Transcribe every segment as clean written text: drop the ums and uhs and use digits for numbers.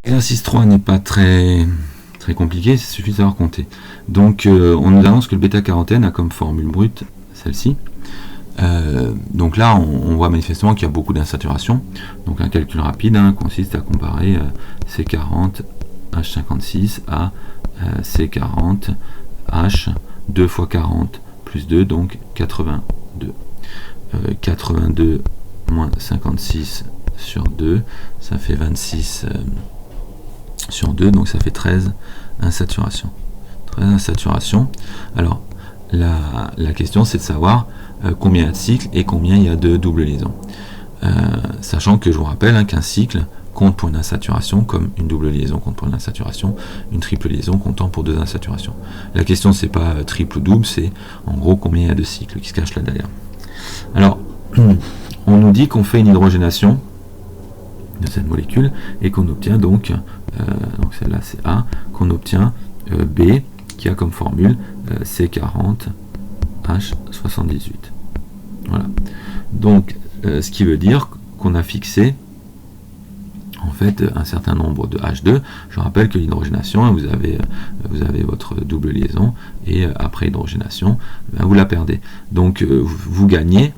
L'exercice 3 n'est pas très compliqué, il suffit de savoir compter. Donc on nous annonce que le bêta-carotène a comme formule brute celle-ci. Donc là on voit manifestement qu'il y a beaucoup d'insaturation. Donc un calcul rapide consiste à comparer C40 H56 à C40 H 2 fois 40 plus 2, donc 82. 82 moins 56 sur 2, ça fait 26 sur 2, donc ça fait 13 insaturations. 13 insaturations. Alors, la question c'est de savoir combien il y a de cycles et combien il y a de doubles liaisons. Sachant que je vous rappelle qu'un cycle compte pour une insaturation, comme une double liaison compte pour une insaturation, une triple liaison comptant pour 2 insaturations. La question c'est pas triple ou double, c'est en gros combien il y a de cycles qui se cachent là derrière. Alors, on nous dit qu'on fait une hydrogénation de cette molécule et qu'on obtient donc celle-là c'est A, qu'on obtient B qui a comme formule C40 H78. Voilà. Donc ce qui veut dire qu'on a fixé en fait un certain nombre de H2. Je rappelle que l'hydrogénation, vous avez votre double liaison et après hydrogénation, vous la perdez. Donc vous gagnez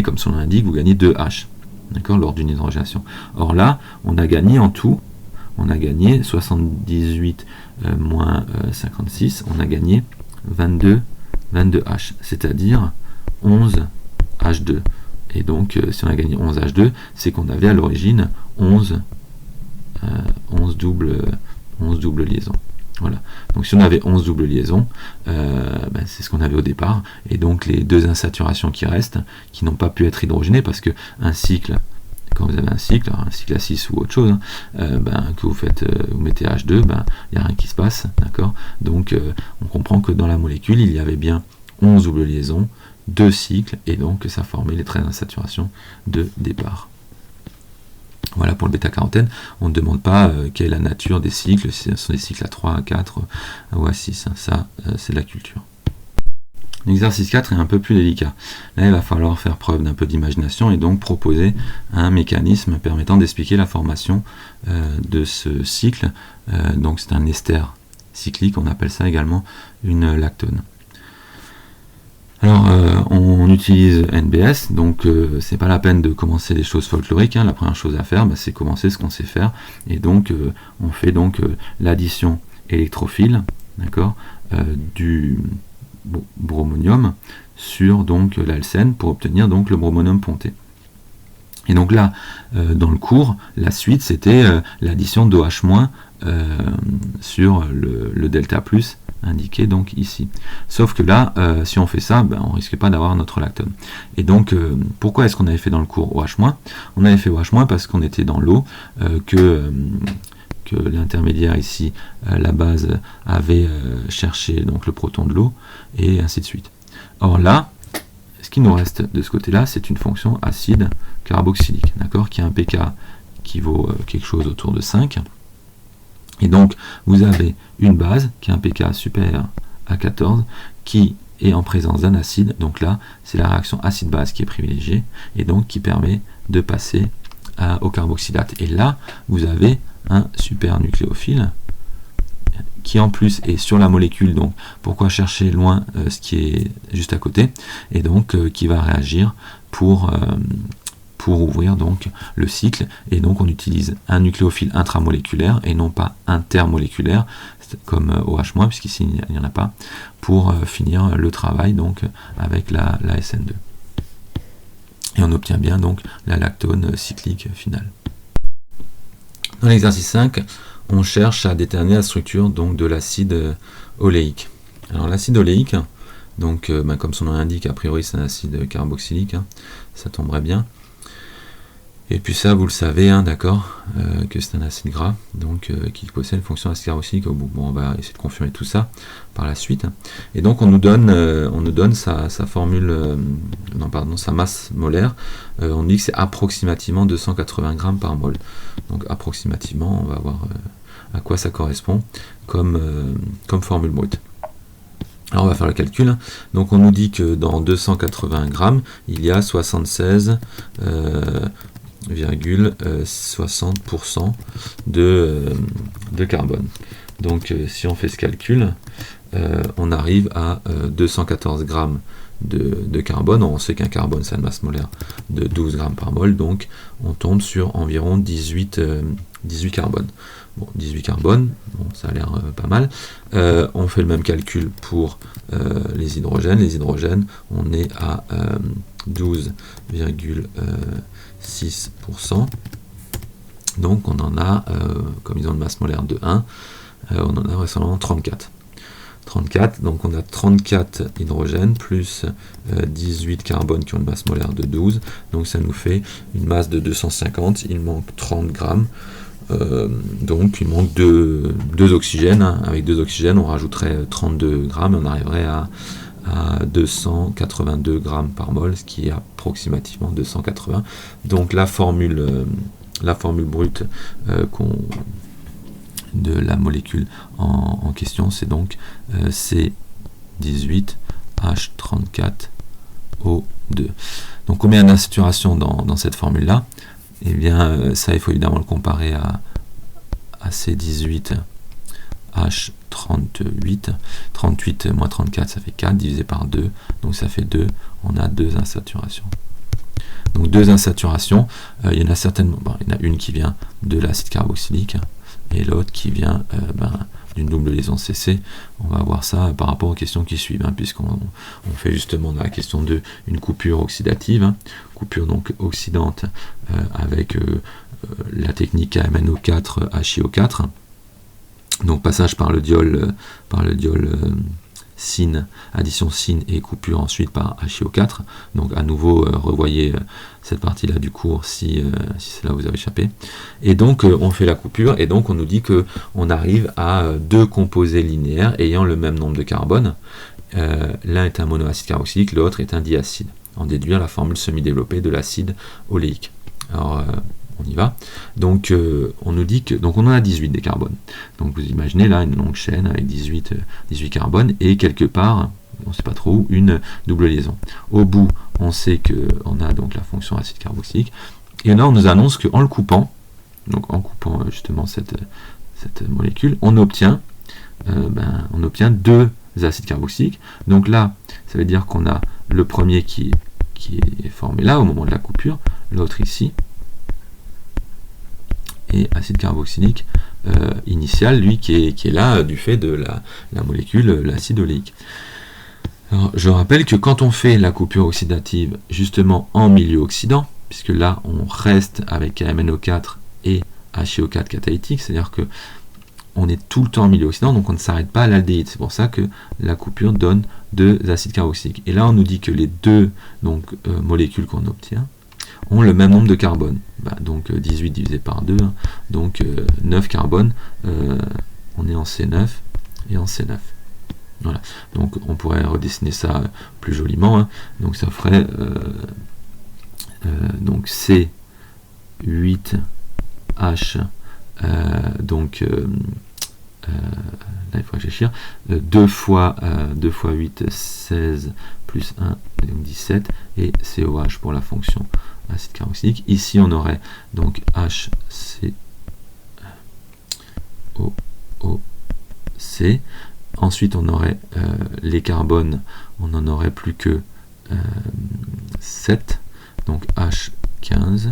comme son nom l'indique, vous gagnez 2 H. D'accord, lors d'une hydrogénation. Or là, on a gagné en tout, on a gagné 78 moins 56, on a gagné 22 H, c'est-à-dire 11 H2. Et donc, si on a gagné 11 H2, c'est qu'on avait à l'origine 11 doubles liaisons. Voilà. Donc si on avait 11 doubles liaisons, c'est ce qu'on avait au départ, et donc les 2 insaturations qui restent, qui n'ont pas pu être hydrogénées, parce que un cycle, quand vous avez un cycle à 6 ou autre chose, que vous mettez H2, il n'y a rien qui se passe, d'accord. Donc on comprend que dans la molécule, il y avait bien 11 doubles liaisons, 2 cycles, et donc ça formait les 13 insaturations de départ. Voilà pour le bêta-carotène. On ne demande pas quelle est la nature des cycles, si ce sont des cycles à 3, à 4 ou à 6. Ça, c'est de la culture. L'exercice 4 est un peu plus délicat. Là, il va falloir faire preuve d'un peu d'imagination et donc proposer un mécanisme permettant d'expliquer la formation de ce cycle. Donc c'est un ester cyclique, on appelle ça également une lactone. Alors, on utilise NBS, donc c'est pas la peine de commencer des choses folkloriques. La première chose à faire, c'est commencer ce qu'on sait faire, et donc on fait donc l'addition électrophile, d'accord, du bromonium sur donc l'alcène pour obtenir donc le bromonium ponté. Et donc là, dans le cours, la suite c'était l'addition d'OH- sur le delta plus indiqué donc ici. Sauf que là, si on fait ça, on risque pas d'avoir notre lactone. Et donc, pourquoi est-ce qu'on avait fait dans le cours OH-? On avait fait OH- parce qu'on était dans l'eau, que l'intermédiaire ici, la base, avait cherché donc le proton de l'eau, et ainsi de suite. Or là, ce qui nous reste de ce côté-là, c'est une fonction acide carboxylique, d'accord, qui a un pK qui vaut quelque chose autour de 5. Et donc, vous avez une base qui a un pK supérieur à 14, qui est en présence d'un acide. Donc là, c'est la réaction acide-base qui est privilégiée, et donc qui permet de passer au carboxylate. Et là, vous avez un supernucléophile qui en plus est sur la molécule, donc pourquoi chercher loin ce qui est juste à côté, et donc qui va réagir pour ouvrir donc le cycle, et donc on utilise un nucléophile intramoléculaire et non pas intermoléculaire comme OH-, puisqu'ici il n'y en a pas, pour finir le travail donc avec la SN2. Et on obtient bien donc la lactone cyclique finale. Dans l'exercice 5, on cherche à déterminer la structure donc de l'acide oléique. Alors l'acide oléique, donc comme son nom l'indique, a priori c'est un acide carboxylique, ça tomberait bien. Et puis ça, vous le savez, d'accord, que c'est un acide gras, donc qui possède une fonction acide carboxylique au bout. Bon, on va essayer de confirmer tout ça par la suite. Et donc on nous donne sa formule, sa masse molaire. On dit que c'est approximativement 280 grammes par mol. Donc approximativement, on va voir à quoi ça correspond comme formule brute. Alors on va faire le calcul. Donc on nous dit que dans 280 grammes, il y a 76 2,60% de carbone. Donc si on fait ce calcul, on arrive à 214 grammes de carbone. On sait qu'un carbone, c'est une masse molaire de 12 grammes par mol, donc on tombe sur environ 18 carbone. Bon, 18 carbone, bon, ça a l'air pas mal. On fait le même calcul pour les hydrogènes. Les hydrogènes, on est à 12,6%. Donc on en a, comme ils ont une masse molaire de 1, on en a récemment 34. Donc on a 34 hydrogènes plus 18 carbone qui ont une masse molaire de 12, donc ça nous fait une masse de 250, il manque 30 grammes, donc il manque deux oxygènes, hein. Avec 2 oxygènes on rajouterait 32 grammes et on arriverait à 282 grammes par mol, ce qui est approximativement 280. Donc la formule brute de la molécule en question, c'est donc C18H34O2. Donc combien d'insaturations dans cette formule-là? Eh bien, ça, il faut évidemment le comparer à C18H38. 38 moins 34, ça fait 4, divisé par 2, donc ça fait 2. On a 2 insaturations. Donc 2 insaturations, il y en a certainement, il y en a une qui vient de l'acide carboxylique, et l'autre qui vient d'une double liaison CC. On va voir ça par rapport aux questions qui suivent, hein, puisqu'on fait justement dans la question 2 une coupure oxydative, hein, coupure donc oxydante avec la technique KMNO4 HiO4, donc passage par le diol SYN, addition SYN et coupure ensuite par HiO4. Donc à nouveau revoyez cette partie là du cours si cela vous a échappé. Et donc on fait la coupure et donc on nous dit que on arrive à 2 composés linéaires ayant le même nombre de carbone. L'un est un monoacide carboxylique, l'autre est un diacide. En déduire la formule semi-développée de l'acide oléique. Alors on y va. Donc on nous dit que donc on en a 18 des carbones. Donc vous imaginez là une longue chaîne avec 18 carbones et quelque part, on ne sait pas trop où, une double liaison. Au bout, on sait qu'on a donc la fonction acide carboxylique. Et là on nous annonce qu'en le coupant, donc en coupant justement cette molécule, on obtient 2 acides carboxyliques. Donc là, ça veut dire qu'on a le premier qui est formé là au moment de la coupure, l'autre ici, et acide carboxylique initial, lui qui est là du fait de la molécule, l'acide oléique. Alors, je rappelle que quand on fait la coupure oxydative justement en milieu oxydant, puisque là on reste avec KMNO4 et HiO4 catalytique, c'est-à-dire que on est tout le temps en milieu oxydant, donc on ne s'arrête pas à l'aldéhyde. C'est pour ça que la coupure donne 2 acides carboxyliques. Et là on nous dit que les 2 molécules qu'on obtient ont le même nombre de carbone. Donc 18 divisé par 2, hein, donc 9 carbone, on est en C9 et en C9. Voilà. Donc on pourrait redessiner ça plus joliment, hein. Donc ça ferait donc C8H là il faut réfléchir, 2 fois 8, 16 plus 1, donc 17, et COH pour la fonction acide carboxylique. Ici on aurait donc HCOOC. Ensuite on aurait les carbones, on n'en aurait plus que 7, donc H15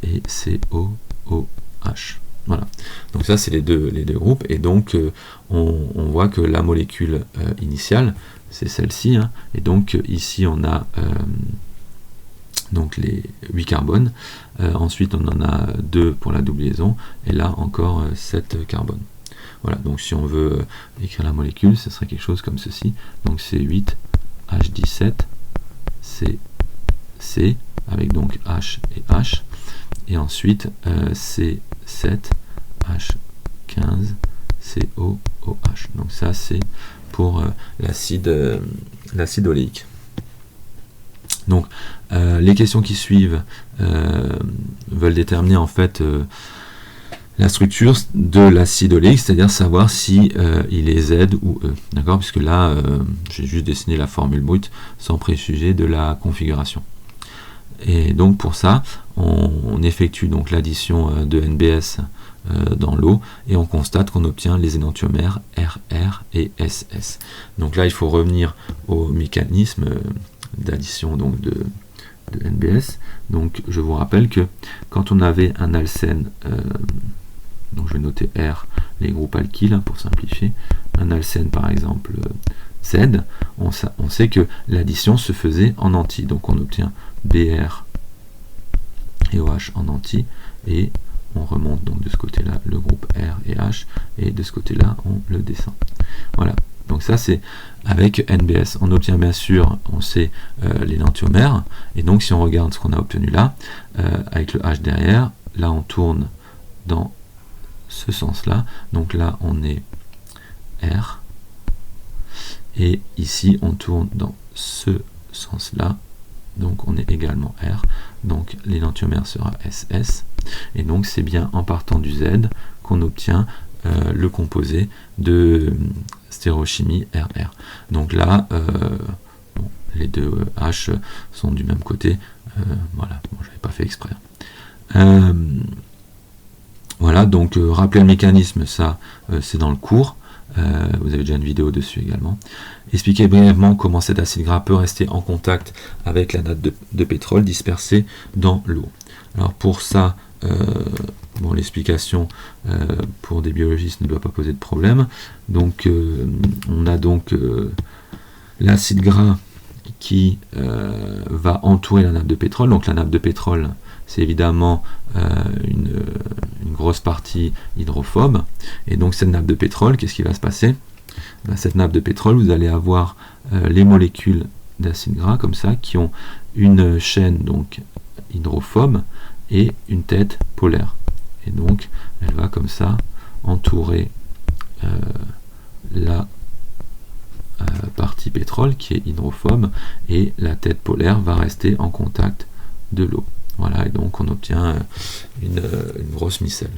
et COOH. Voilà, donc ça c'est les deux groupes, et donc on voit que la molécule initiale c'est celle-ci, hein, et donc ici on a donc les 8 carbones, ensuite on en a 2 pour la double liaison, et là encore 7 carbones. Voilà, donc si on veut écrire la molécule, ce serait quelque chose comme ceci, donc C8, H17, C, avec donc H et H, et ensuite C7, H15, COOH. Donc ça c'est pour l'acide oléique. Donc les questions qui suivent veulent déterminer en fait la structure de l'acide oléique, c'est-à-dire savoir si il est Z ou E. D'accord, puisque là j'ai juste dessiné la formule brute sans préjuger de la configuration. Et donc pour ça, on effectue donc l'addition de NBS dans l'eau et on constate qu'on obtient les énantiomères RR et SS. Donc là, il faut revenir au mécanisme d'addition donc de NBS. Donc je vous rappelle que quand on avait un alcène, donc je vais noter R, les groupes alkyles pour simplifier, un alcène par exemple Z, on sait que l'addition se faisait en anti. Donc on obtient BR et OH en anti et on remonte donc de ce côté-là le groupe R et H et de ce côté-là on le descend. Voilà. Donc ça c'est avec NBS. On obtient bien sûr, on sait l'énantiomère, et donc si on regarde ce qu'on a obtenu là, avec le H derrière, là on tourne dans ce sens-là, donc là on est R, et ici on tourne dans ce sens-là, donc on est également R, donc l'énantiomère sera SS, et donc c'est bien en partant du Z qu'on obtient le composé de stéréochimie RR. Donc là, bon, les deux H sont du même côté, voilà, bon, je n'avais pas fait exprès. Voilà, donc rappeler le mécanisme, ça c'est dans le cours. Vous avez déjà une vidéo dessus également. Expliquer brièvement comment cet acide gras peut rester en contact avec la nappe de pétrole dispersée dans l'eau. Alors pour ça, bon, l'explication pour des biologistes ne doit pas poser de problème. Donc on a donc l'acide gras qui va entourer la nappe de pétrole. Donc la nappe de pétrole, c'est évidemment une grosse partie hydrophobe. Et donc cette nappe de pétrole, qu'est-ce qui va se passer? Cette nappe de pétrole, vous allez avoir les molécules d'acide gras comme ça, qui ont une chaîne donc hydrophobe et une tête polaire. Et donc elle va comme ça entourer la partie pétrole qui est hydrophobe, et la tête polaire va rester en contact de l'eau. Voilà, et donc on obtient une grosse micelle.